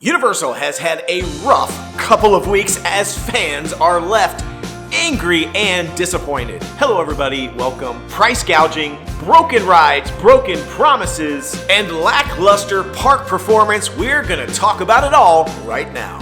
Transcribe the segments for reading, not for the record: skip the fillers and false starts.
Universal has had a rough couple of weeks as fans are left angry and disappointed. Hello everybody, welcome. Price gouging, broken rides, broken promises, and lackluster park performance. We're gonna talk about it all right now.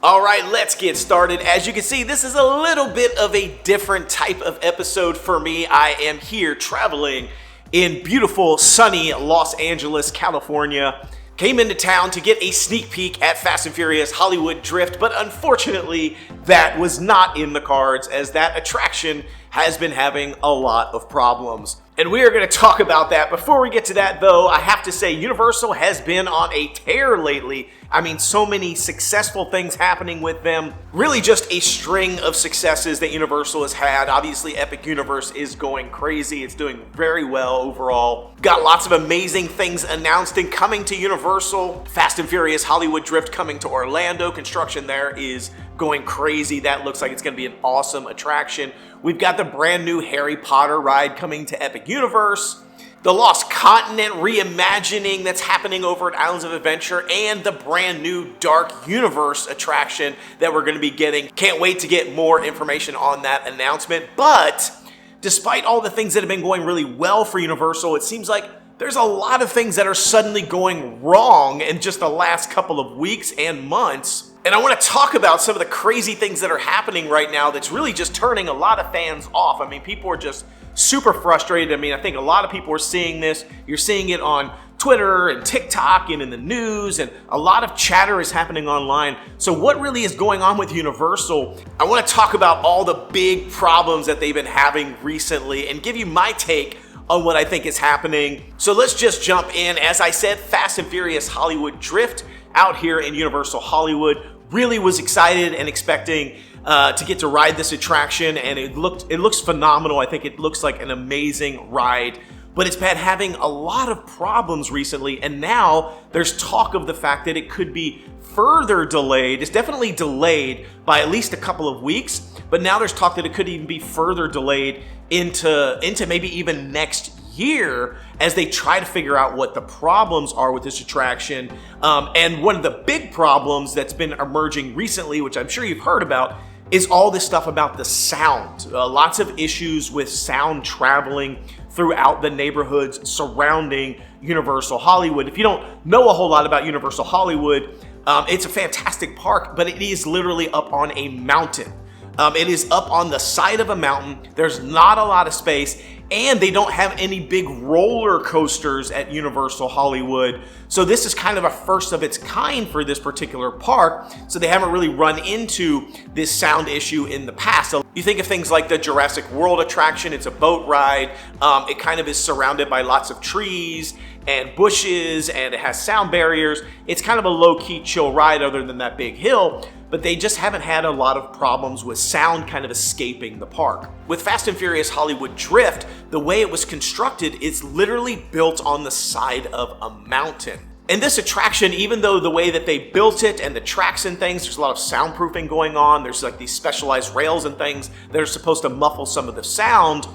All right, let's get started. As you can see, this is a little bit of a different type of episode for me. I am here traveling in beautiful, sunny Los Angeles, California. Came into town to get a sneak peek at Fast and Furious Hollywood Drift, but unfortunately, that was not in the cards as that attraction has been having a lot of problems. And we are going to talk about that. Before we get to that, though, I have to say Universal has been on a tear lately. I mean, so many successful things happening with them. Really just a string of successes that Universal has had. Obviously, Epic Universe is going crazy. It's doing very well overall. Got lots of amazing things announced and coming to Universal. Fast and Furious Hollywood Drift coming to Orlando. Construction there is going crazy. That looks like it's going to be an awesome attraction. We've got the brand new Harry Potter ride coming to Epic Universe. The Lost Continent reimagining that's happening over at Islands of Adventure, and the brand new Dark Universe attraction that we're going to be getting. Can't wait to get more information on that announcement. But despite all the things that have been going really well for Universal, it seems like there's a lot of things that are suddenly going wrong in just the last couple of weeks and months. And I want to talk about some of the crazy things that are happening right now that's really just turning a lot of fans off. I mean, people are just super frustrated. I mean, I think a lot of people are seeing this. You're seeing it on Twitter and TikTok and in the news, and a lot of chatter is happening online. So what really is going on with Universal? I want to talk about all the big problems that they've been having recently and give you my take on what I think is happening. So let's just jump in. As I said, Fast and Furious Hollywood Drift out here in Universal Hollywood. Really was excited and expecting to get to ride this attraction, and it looks phenomenal. I think it looks like an amazing ride, but it's been having a lot of problems recently, and now there's talk of the fact that it could be further delayed. It's definitely delayed by at least a couple of weeks, but now there's talk that it could even be further delayed into maybe even next year as they try to figure out what the problems are with this attraction. And one of the big problems that's been emerging recently, which I'm sure you've heard about, is all this stuff about the sound. Lots of issues with sound traveling throughout the neighborhoods surrounding Universal Hollywood. If you don't know a whole lot about Universal Hollywood, it's a fantastic park, but it is literally up on a mountain. It is up on the side of a mountain. There's not a lot of space, and they don't have any big roller coasters at Universal Hollywood. So this is kind of a first of its kind for this particular park. So they haven't really run into this sound issue in the past. So you think of things like the Jurassic World attraction. It's a boat ride. It kind of is surrounded by lots of trees and bushes, and it has sound barriers. It's kind of a low-key chill ride other than that big hill, but they just haven't had a lot of problems with sound kind of escaping the park. With Fast and Furious Hollywood Drift, the way it was constructed is literally built on the side of a mountain. And this attraction, even though the way that they built it and the tracks and things, there's a lot of soundproofing going on. There's like these specialized rails and things that are supposed to muffle some of the sound.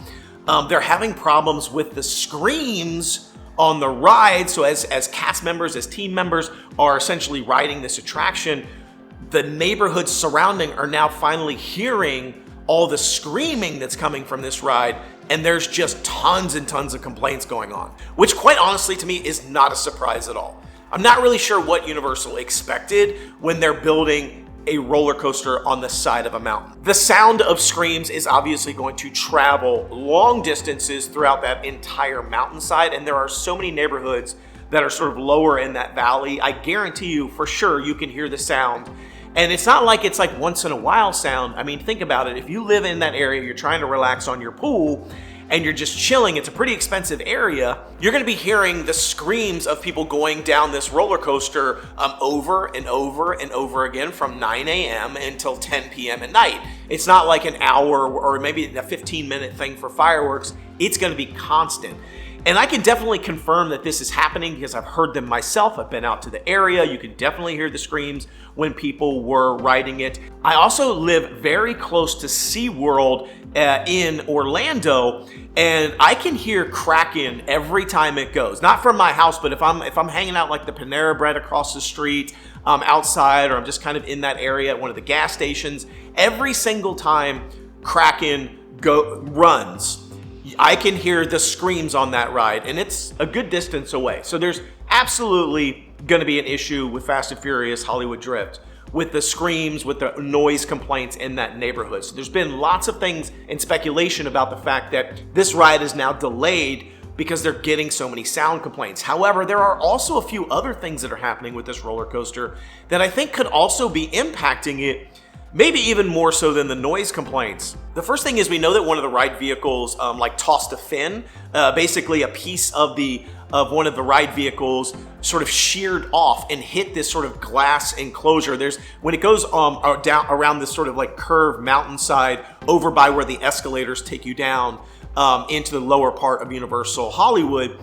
They're having problems with the screams on the ride. So as cast members, as team members are essentially riding this attraction, the neighborhoods surrounding are now finally hearing all the screaming that's coming from this ride, and there's just tons and tons of complaints going on, which quite honestly to me is not a surprise at all. I'm not really sure what Universal expected when they're building a roller coaster on the side of a mountain. The sound of screams is obviously going to travel long distances throughout that entire mountainside, and there are so many neighborhoods that are sort of lower in that valley. I guarantee you for sure you can hear the sound. And it's not like it's like once in a while sound. I mean, think about it. If you live in that area, you're trying to relax on your pool, and you're just chilling, it's a pretty expensive area, you're gonna be hearing the screams of people going down this roller coaster over and over and over again from 9 a.m. until 10 p.m. at night. It's not like an hour or maybe a 15-minute thing for fireworks. It's gonna be constant. And I can definitely confirm that this is happening because I've heard them myself. I've been out to the area. You can definitely hear the screams when people were riding it. I also live very close to SeaWorld in Orlando, and I can hear Kraken every time it goes. Not from my house, but if I'm hanging out like the Panera Bread across the street, outside, or I'm just kind of in that area at one of the gas stations, every single time Kraken runs, I can hear the screams on that ride, and it's a good distance away. So there's absolutely going to be an issue with Fast and Furious Hollywood Drift, with the screams, with the noise complaints in that neighborhood. So there's been lots of things and speculation about the fact that this ride is now delayed because they're getting so many sound complaints. However, there are also a few other things that are happening with this roller coaster that I think could also be impacting it, maybe even more so than the noise complaints. The first thing is we know that one of the ride vehicles like tossed a fin, basically a piece of one of the ride vehicles sort of sheared off and hit this sort of glass enclosure. When it goes down around this sort of like curved mountainside over by where the escalators take you down into the lower part of Universal Hollywood,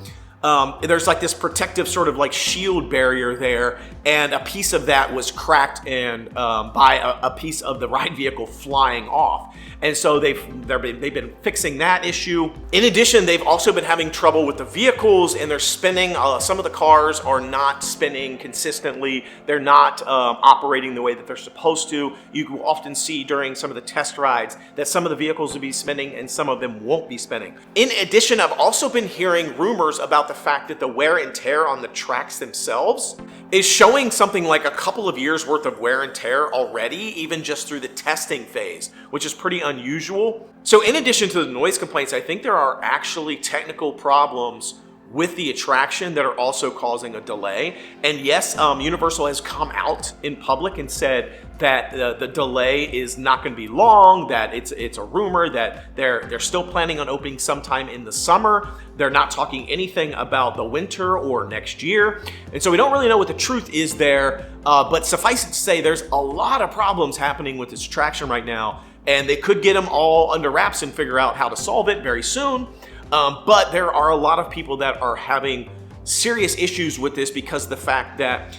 there's like this protective sort of like shield barrier there, and a piece of that was cracked and by a piece of the ride vehicle flying off. And so they've been fixing that issue. In addition, they've also been having trouble with the vehicles, and they're spinning. Some of the cars are not spinning consistently. They're not operating the way that they're supposed to. You can often see during some of the test rides that some of the vehicles will be spinning and some of them won't be spinning. In addition, I've also been hearing rumors about the fact that the wear and tear on the tracks themselves is showing something like a couple of years worth of wear and tear already, even just through the testing phase, which is pretty unusual. So in addition to the noise complaints, I think there are actually technical problems with the attraction that are also causing a delay. And yes, Universal has come out in public and said that the delay is not going to be long, that it's a rumor, that they're still planning on opening sometime in the summer. They're not talking anything about the winter or next year. And so we don't really know what the truth is there, but suffice it to say, there's a lot of problems happening with this attraction right now, and they could get them all under wraps and figure out how to solve it very soon. But there are a lot of people that are having serious issues with this because of the fact that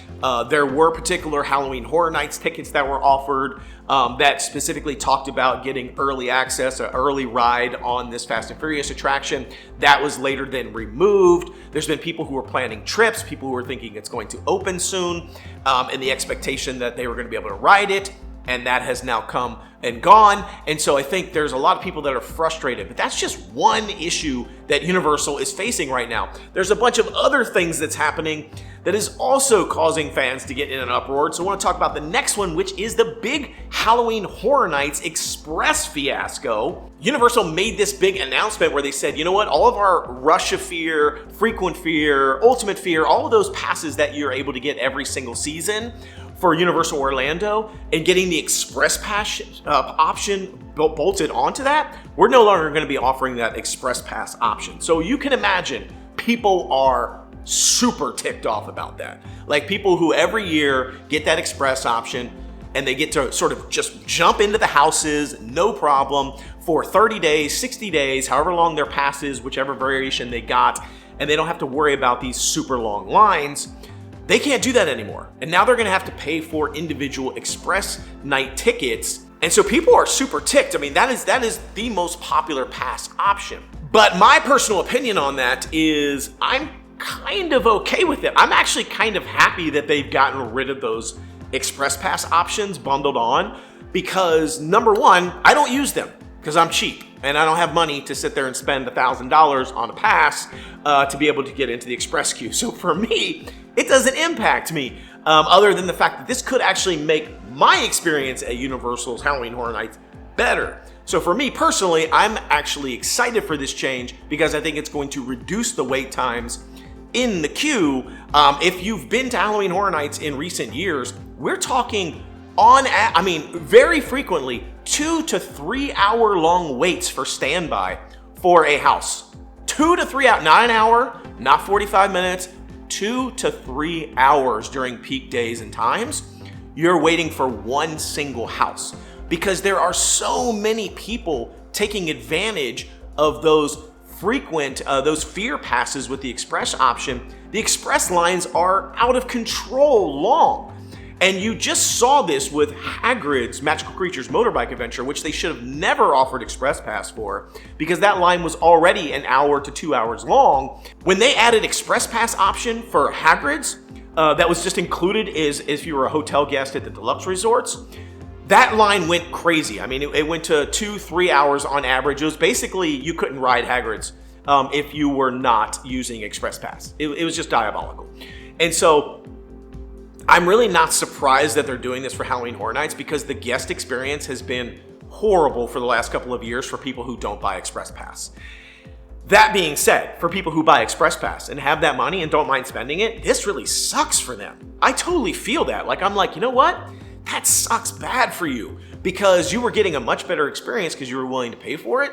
there were particular Halloween Horror Nights tickets that were offered that specifically talked about getting early access, an early ride on this Fast and Furious attraction. That was later then removed. There's been people who were planning trips, people who were thinking it's going to open soon, and the expectation that they were going to be able to ride it. And that has now come and gone. And so I think there's a lot of people that are frustrated, but that's just one issue that Universal is facing right now. There's a bunch of other things that's happening that is also causing fans to get in an uproar. So I want to talk about the next one, which is the big Halloween Horror Nights Express fiasco. Universal made this big announcement where they said, you know what, all of our Rush of Fear, Frequent Fear, Ultimate Fear, all of those passes that you're able to get every single season for Universal Orlando, and getting the Express Pass option bolted onto that, we're no longer going to be offering that Express Pass option. So you can imagine people are super ticked off about that. Like people who every year get that Express option and they get to sort of just jump into the houses, no problem, for 30 days, 60 days, however long their pass is, whichever variation they got, and they don't have to worry about these super long lines. They can't do that anymore. And now they're gonna have to pay for individual Express night tickets. And so people are super ticked. I mean, that is the most popular pass option. But my personal opinion on that is I'm kind of okay with it. I'm actually kind of happy that they've gotten rid of those Express Pass options bundled on, because number one, I don't use them because I'm cheap and I don't have money to sit there and spend $1,000 on a pass to be able to get into the Express queue. So for me, it doesn't impact me, other than the fact that this could actually make my experience at Universal's Halloween Horror Nights better. So for me personally, I'm actually excited for this change because I think it's going to reduce the wait times in the queue. If you've been to Halloween Horror Nights in recent years, we're talking very frequently 2 to 3 hour long waits for standby for a house. 2 to 3 hours, not an hour, not 45 minutes, 2 to 3 hours during peak days and times. You're waiting for one single house because there are so many people taking advantage of those frequent those fear passes with the express option, the express lines are out of control long. And you just saw this with Hagrid's Magical Creatures Motorbike Adventure, which they should have never offered Express Pass for, because that line was already an hour to 2 hours long. When they added Express Pass option for Hagrid's, that was just included is if you were a hotel guest at the deluxe resorts, that line went crazy. I mean, it went to 2-3 hours on average. It was basically, you couldn't ride Hagrid's if you were not using Express Pass. It was just diabolical. And so I'm really not surprised that they're doing this for Halloween Horror Nights, because the guest experience has been horrible for the last couple of years for people who don't buy Express Pass. That being said, for people who buy Express Pass and have that money and don't mind spending it, this really sucks for them. I totally feel that. I'm like, you know what? That sucks bad for you, because you were getting a much better experience because you were willing to pay for it,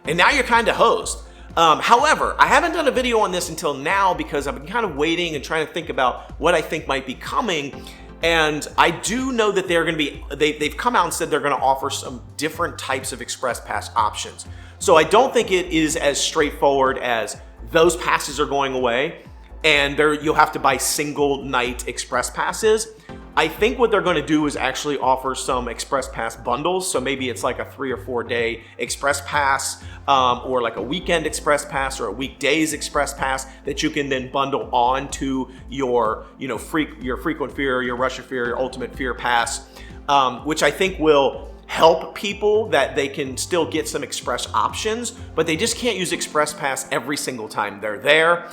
and now you're kind of hosed. However, I haven't done a video on this until now because I've been kind of waiting and trying to think about what I think might be coming. And I do know that they're going to be, they've come out and said they're going to offer some different types of Express Pass options. So I don't think it is as straightforward as those passes are going away and you'll have to buy single night Express Passes. I think what they're going to do is actually offer some Express Pass bundles. So maybe it's like a 3 or 4 day Express Pass, or like a weekend Express Pass or a weekdays Express Pass that you can then bundle on to your, your frequent fear, your rush of fear, your ultimate fear pass, which I think will help people that they can still get some express options, but they just can't use Express Pass every single time they're there.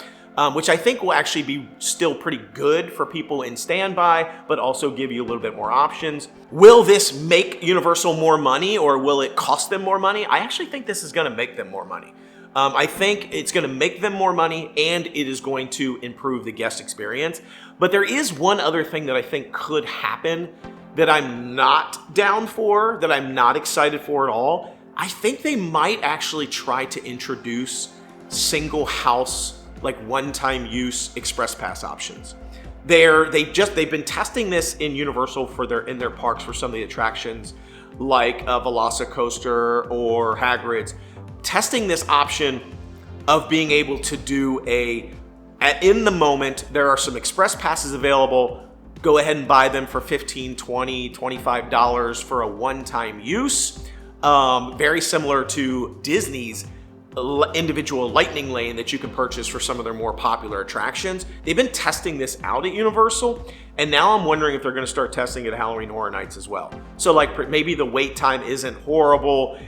Which I think will actually be still pretty good for people in standby, but also give you a little bit more options. Will this make Universal more money, or will it cost them more money? I actually think this is going to make them more money. I think it's going to make them more money, and it is going to improve the guest experience. But there is one other thing that I think could happen that I'm not down for, that I'm not excited for at all. I think they might actually try to introduce single house, like one-time use Express Pass options. They've been testing this in Universal in their parks for some of the attractions, like Velocicoaster or Hagrid's, testing this option of being able to do in the moment, there are some Express Passes available. Go ahead and buy them for $15, $20, $25 for a one-time use. Very similar to Disney's individual lightning lane that you can purchase for some of their more popular attractions. They've been testing this out at Universal, and now I'm wondering if they're going to start testing it at Halloween Horror Nights as well. So like maybe the wait time isn't horrible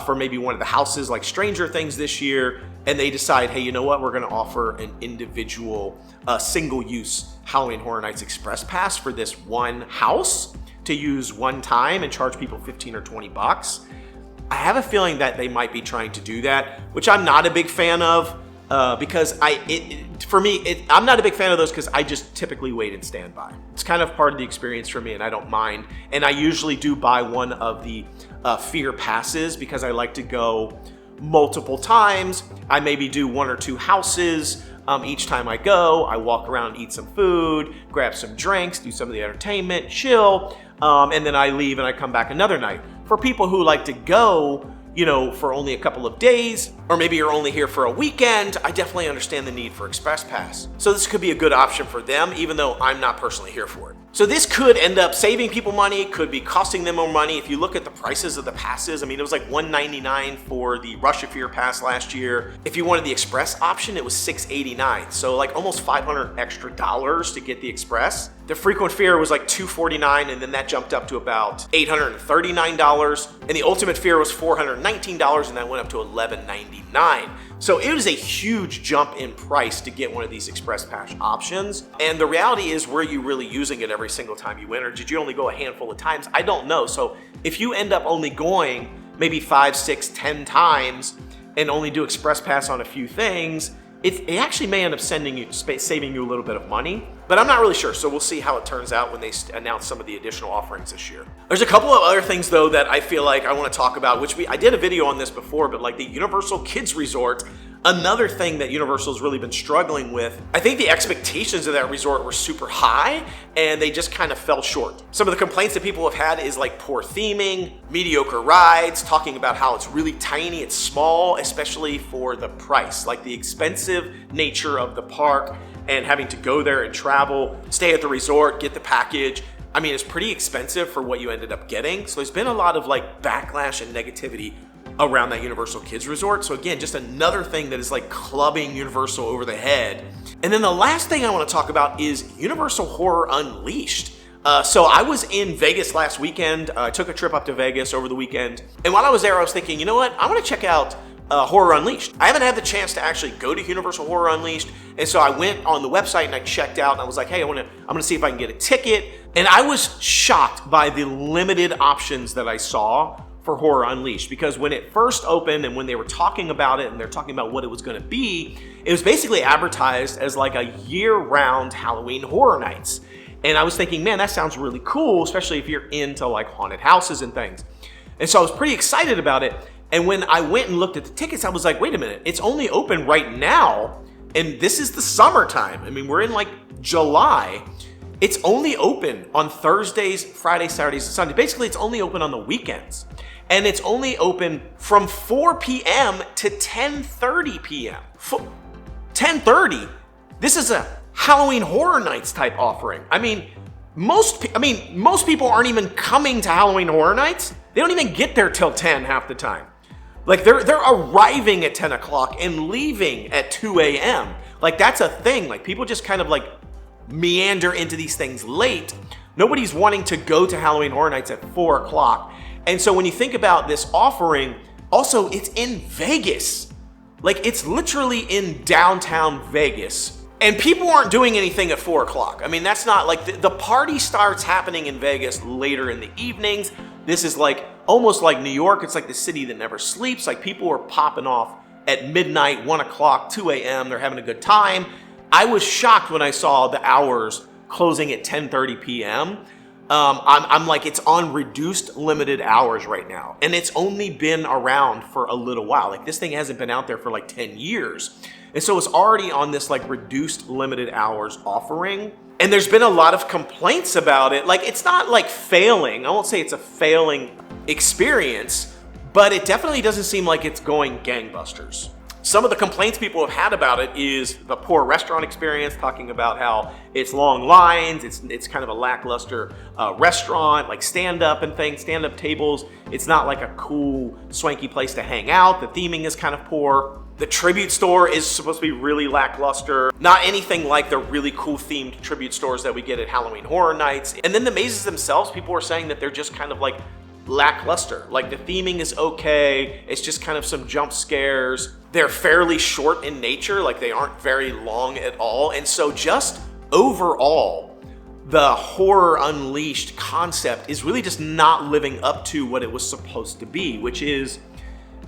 for maybe one of the houses like Stranger Things this year, and they decide, hey, you know what, we're going to offer an individual single-use Halloween Horror Nights Express Pass for this one house to use one time and charge people $15 or $20. I have a feeling that they might be trying to do that, which I'm not a big fan of, because I'm not a big fan of those because I just typically wait and stand by. It's kind of part of the experience for me, and I don't mind. And I usually do buy one of the fear passes because I like to go multiple times. I maybe do 1 or 2 houses each time I go. I walk around, eat some food, grab some drinks, do some of the entertainment, chill, and then I leave and I come back another night. For people who like to go, for only a couple of days, or maybe you're only here for a weekend, I definitely understand the need for Express Pass. So this could be a good option for them, even though I'm not personally here for it. So this could end up saving people money, could be costing them more money. If you look at the prices of the passes, I mean, it was like $199 for the Rush of Fear pass last year. If you wanted the Express option, it was $689. So like almost $500 extra to get the Express. The Frequent Fear was like $249, and then that jumped up to about $839. And the Ultimate Fear was $419, and that went up to $1199. So it was a huge jump in price to get one of these Express Pass options. And the reality is, were you really using it every single time you went, or did you only go a handful of times? I don't know. So if you end up only going maybe 5, 6, 10 times and only do Express Pass on a few things, it actually may end up saving you a little bit of money, but I'm not really sure. So we'll see how it turns out when they announce some of the additional offerings this year. There's a couple of other things though that I feel like I want to talk about, which I did a video on this before, but like the Universal Kids Resort, Another thing that Universal's really been struggling with, I think the expectations of that resort were super high and they just kind of fell short. Some of the complaints that people have had is like poor theming, mediocre rides, talking about how it's really tiny, it's small, especially for the price, like the expensive nature of the park and having to go there and travel, stay at the resort, get the package. I mean, it's pretty expensive for what you ended up getting. So there's been a lot of like backlash and negativity around that Universal Kids Resort. So again, just another thing that is like clubbing Universal over the head. And then the last thing I want to talk about is Universal Horror Unleashed. So I was in Vegas last weekend. I took a trip up to Vegas over the weekend. And while I was there, I was thinking, you know what? I want to check out Horror Unleashed. I haven't had the chance to actually go to Universal Horror Unleashed. And so I went on the website and I checked out and I was like, hey, I'm gonna see if I can get a ticket. And I was shocked by the limited options that I saw for Horror Unleashed, because when it first opened and when they were talking about it and they're talking about what it was going to be, it was basically advertised as like a year-round Halloween Horror Nights. And I was thinking, man, that sounds really cool, especially if you're into like haunted houses and things. And so I was pretty excited about it. And when I went and looked at the tickets, I was like, wait a minute, it's only open right now. And this is the summertime. I mean, we're in like July. It's only open on Thursdays, Fridays, Saturdays, and Sundays. Basically, it's only open on the weekends. And it's only open from 4 p.m. to 10:30 p.m. 10:30? This is a Halloween Horror Nights type offering. I mean, most people aren't even coming to Halloween Horror Nights. They don't even get there till 10 half the time. Like they're arriving at 10 o'clock and leaving at 2 a.m. Like that's a thing. Like people just kind of like meander into these things late. Nobody's wanting to go to Halloween Horror Nights at 4 o'clock. And so when you think about this offering, also it's in Vegas. Like it's literally in downtown Vegas. And people aren't doing anything at 4 o'clock. I mean, that's not like the party starts happening in Vegas later in the evenings. This is like almost like New York. It's like the city that never sleeps. Like people are popping off at midnight, 1 o'clock, 2 a.m. They're having a good time. I was shocked when I saw the hours closing at 10:30 p.m. I'm like, it's on reduced limited hours right now. And it's only been around for a little while. Like this thing hasn't been out there for like 10 years. And so it's already on this like reduced limited hours offering. And there's been a lot of complaints about it. Like it's not like failing. I won't say it's a failing experience, but it definitely doesn't seem like it's going gangbusters. Some of the complaints people have had about it is the poor restaurant experience, talking about how it's long lines, it's kind of a lackluster restaurant, like stand-up and things, stand-up tables. It's not like a cool, swanky place to hang out. The theming is kind of poor. The tribute store is supposed to be really lackluster. Not anything like the really cool themed tribute stores that we get at Halloween Horror Nights. And then the mazes themselves, people are saying that they're just kind of like lackluster. Like the theming is okay, it's just kind of some jump scares. They're fairly short in nature, like they aren't very long at all. And so just overall, the Horror Unleashed concept is really just not living up to what it was supposed to be, which is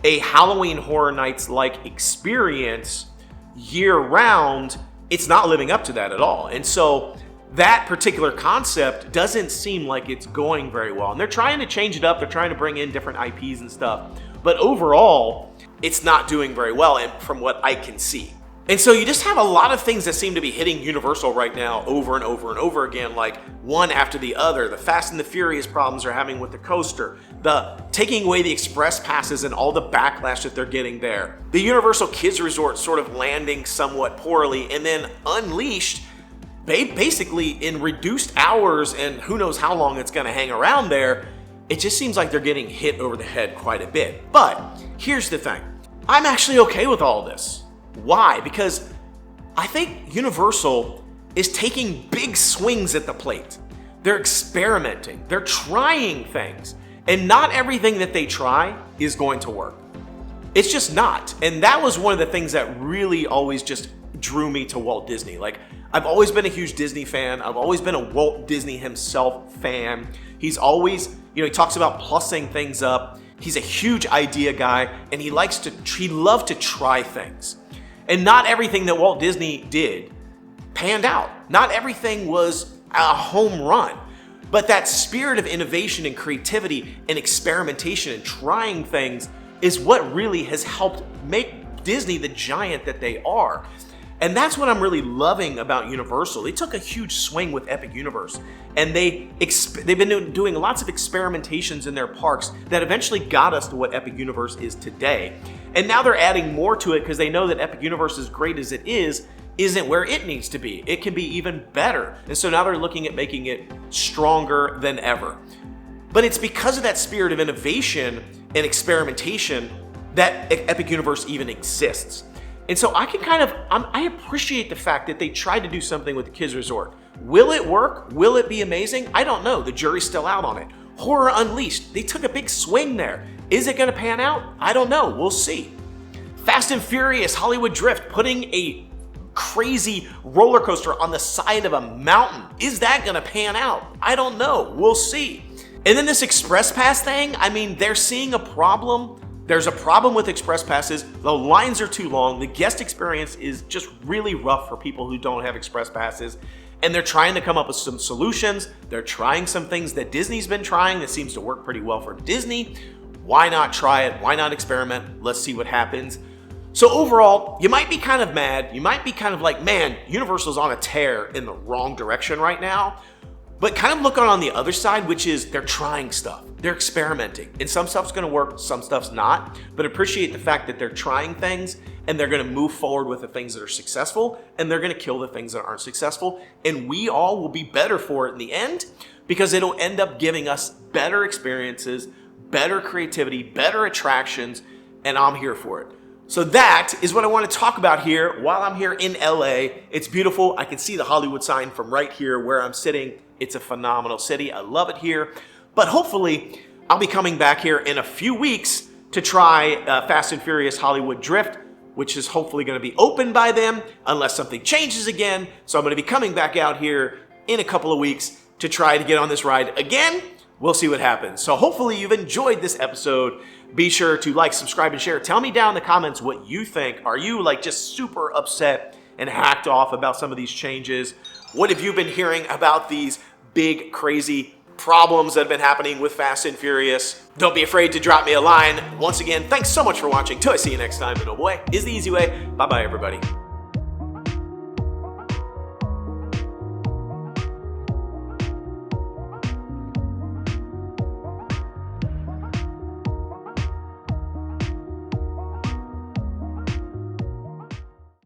a Halloween Horror Nights like experience year round. It's not living up to that at all. And so that particular concept doesn't seem like it's going very well. And they're trying to change it up. They're trying to bring in different IPs and stuff. But overall, it's not doing very well, and from what I can see. And so you just have a lot of things that seem to be hitting Universal right now over and over and over again, like one after the other. The Fast and the Furious problems they're having with the coaster, the taking away the express passes and all the backlash that they're getting there, the Universal Kids Resort sort of landing somewhat poorly, and then Unleashed basically in reduced hours, and who knows how long it's going to hang around there. It just seems like they're getting hit over the head quite a bit. But here's the thing. I'm actually okay with all this. Why? Because I think Universal is taking big swings at the plate. They're experimenting. They're trying things. And not everything that they try is going to work. It's just not. And that was one of the things that really always just drew me to Walt Disney. Like, I've always been a huge Disney fan. I've always been a Walt Disney himself fan. He's always, he talks about plussing things up. He's a huge idea guy, and he loved to try things. And not everything that Walt Disney did panned out. Not everything was a home run. But that spirit of innovation and creativity and experimentation and trying things is what really has helped make Disney the giant that they are. And that's what I'm really loving about Universal. They took a huge swing with Epic Universe, and they've been doing lots of experimentations in their parks that eventually got us to what Epic Universe is today. And now they're adding more to it because they know that Epic Universe, as great as it is, isn't where it needs to be. It can be even better. And so now they're looking at making it stronger than ever. But it's because of that spirit of innovation and experimentation that Epic Universe even exists. And so I appreciate the fact that they tried to do something with the Kids Resort. Will it work? Will it be amazing? I don't know. The jury's still out on it. Horror Unleashed, they took a big swing there. Is it going to pan out? I don't know. We'll see. Fast and Furious Hollywood Drift, putting a crazy roller coaster on the side of a mountain. Is that going to pan out? I don't know. We'll see. And then this Express Pass thing, I mean, they're seeing a problem. There's a problem with Express Passes. The lines are too long. The guest experience is just really rough for people who don't have Express Passes. And they're trying to come up with some solutions. They're trying some things that Disney's been trying that seems to work pretty well for Disney. Why not try it? Why not experiment? Let's see what happens. So overall, you might be kind of mad. You might be kind of like, man, Universal's on a tear in the wrong direction right now. But kind of look on the other side, which is they're trying stuff. They're experimenting. And some stuff's going to work, some stuff's not. But appreciate the fact that they're trying things and they're going to move forward with the things that are successful and they're going to kill the things that aren't successful. And we all will be better for it in the end because it'll end up giving us better experiences, better creativity, better attractions, and I'm here for it. So that is what I want to talk about here while I'm here in LA. It's beautiful. I can see the Hollywood sign from right here where I'm sitting. It's a phenomenal city. I love it here. But hopefully, I'll be coming back here in a few weeks to try Fast and Furious Hollywood Drift, which is hopefully going to be open by then, unless something changes again. So I'm going to be coming back out here in a couple of weeks to try to get on this ride again. We'll see what happens. So hopefully you've enjoyed this episode. Be sure to like, subscribe, and share. Tell me down in the comments what you think. Are you like just super upset and hacked off about some of these changes? What have you been hearing about these big, crazy problems that have been happening with Fast and Furious? Don't be afraid to drop me a line. Once again, thanks so much for watching. Till I see you next time. The Noble Way is the easy way. Bye-bye, everybody.